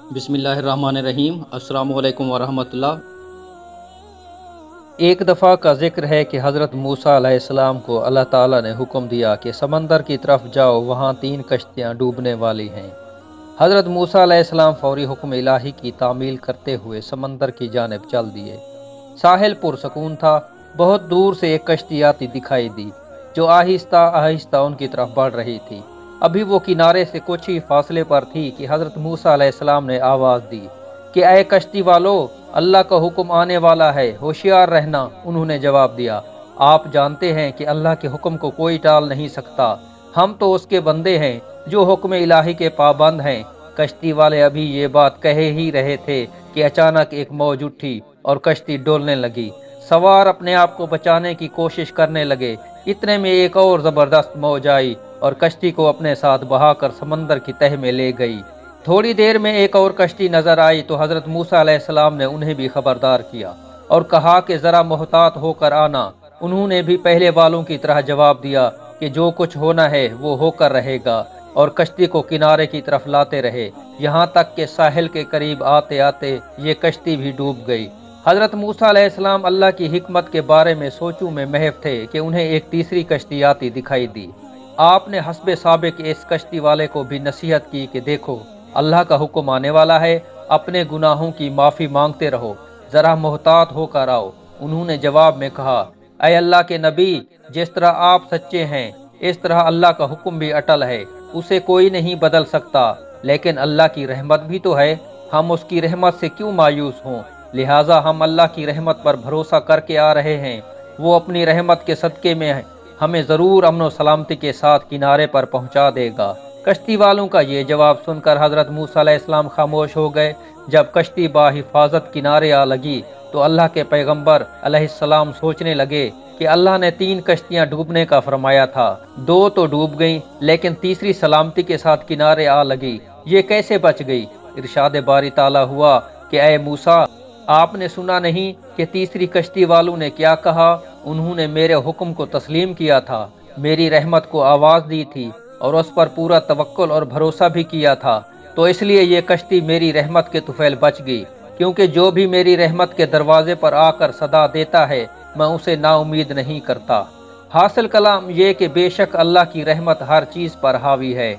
بسم اللہ الرحمن الرحیم۔ السلام علیکم ورحمۃ اللہ۔ ایک دفعہ کا ذکر ہے کہ حضرت موسیٰ علیہ السلام کو اللہ تعالیٰ نے حکم دیا کہ سمندر کی طرف جاؤ، وہاں 3 کشتیاں ڈوبنے والی ہیں۔ حضرت موسیٰ علیہ السلام فوری حکم الہی کی تعمیل کرتے ہوئے سمندر کی جانب چل دیے۔ ساحل پرسکون تھا۔ بہت دور سے ایک کشتی آتی دکھائی دی جو آہستہ آہستہ ان کی طرف بڑھ رہی تھی۔ ابھی وہ کنارے سے کچھ ہی فاصلے پر تھی کہ حضرت موسیٰ علیہ السلام نے آواز دی کہ اے کشتی والو، اللہ کا حکم آنے والا ہے، ہوشیار رہنا۔ انہوں نے جواب دیا، آپ جانتے ہیں کہ اللہ کے حکم کو کوئی ٹال نہیں سکتا، ہم تو اس کے بندے ہیں جو حکم الہی کے پابند ہیں۔ کشتی والے ابھی یہ بات کہے ہی رہے تھے کہ اچانک ایک موج اٹھی اور کشتی ڈولنے لگی۔ سوار اپنے آپ کو بچانے کی کوشش کرنے لگے۔ اتنے میں ایک اور زبردست موج آئی اور کشتی کو اپنے ساتھ بہا کر سمندر کی تہہ میں لے گئی۔ تھوڑی دیر میں ایک اور کشتی نظر آئی تو حضرت موسیٰ علیہ السلام نے انہیں بھی خبردار کیا اور کہا کہ ذرا محتاط ہو کر آنا۔ انہوں نے بھی پہلے والوں کی طرح جواب دیا کہ جو کچھ ہونا ہے وہ ہو کر رہے گا، اور کشتی کو کنارے کی طرف لاتے رہے، یہاں تک کہ ساحل کے قریب آتے آتے یہ کشتی بھی ڈوب گئی۔ حضرت موسیٰ علیہ السلام اللہ کی حکمت کے بارے میں سوچوں میں محو تھے کہ انہیں ایک تیسری کشتی آتی دکھائی دی۔ آپ نے حسب سابق اس کشتی والے کو بھی نصیحت کی کہ دیکھو، اللہ کا حکم آنے والا ہے، اپنے گناہوں کی معافی مانگتے رہو، ذرا محتاط ہو کر آؤ۔ انہوں نے جواب میں کہا، اے اللہ کے نبی، جس طرح آپ سچے ہیں اس طرح اللہ کا حکم بھی اٹل ہے، اسے کوئی نہیں بدل سکتا، لیکن اللہ کی رحمت بھی تو ہے، ہم اس کی رحمت سے کیوں مایوس ہوں؟ لہٰذا ہم اللہ کی رحمت پر بھروسہ کر کے آ رہے ہیں، وہ اپنی رحمت کے صدقے میں ہمیں ضرور امن و سلامتی کے ساتھ کنارے پر پہنچا دے گا۔ کشتی والوں کا یہ جواب سن کر حضرت موسیٰ علیہ السلام خاموش ہو گئے۔ جب کشتی باحفاظت کنارے آ لگی تو اللہ کے پیغمبر علیہ السلام سوچنے لگے کہ اللہ نے 3 کشتیاں ڈوبنے کا فرمایا تھا، 2 تو ڈوب گئیں لیکن تیسری سلامتی کے ساتھ کنارے آ لگی، یہ کیسے بچ گئی؟ ارشاد باری تعالیٰ ہوا کہ اے موسیٰ، آپ نے سنا نہیں کہ تیسری کشتی والوں نے کیا کہا؟ انہوں نے میرے حکم کو تسلیم کیا تھا، میری رحمت کو آواز دی تھی اور اس پر پورا توکل اور بھروسہ بھی کیا تھا، تو اس لیے یہ کشتی میری رحمت کے طفیل بچ گئی، کیونکہ جو بھی میری رحمت کے دروازے پر آ کر صدا دیتا ہے میں اسے نا امید نہیں کرتا۔ حاصل کلام یہ کہ بے شک اللہ کی رحمت ہر چیز پر حاوی ہے۔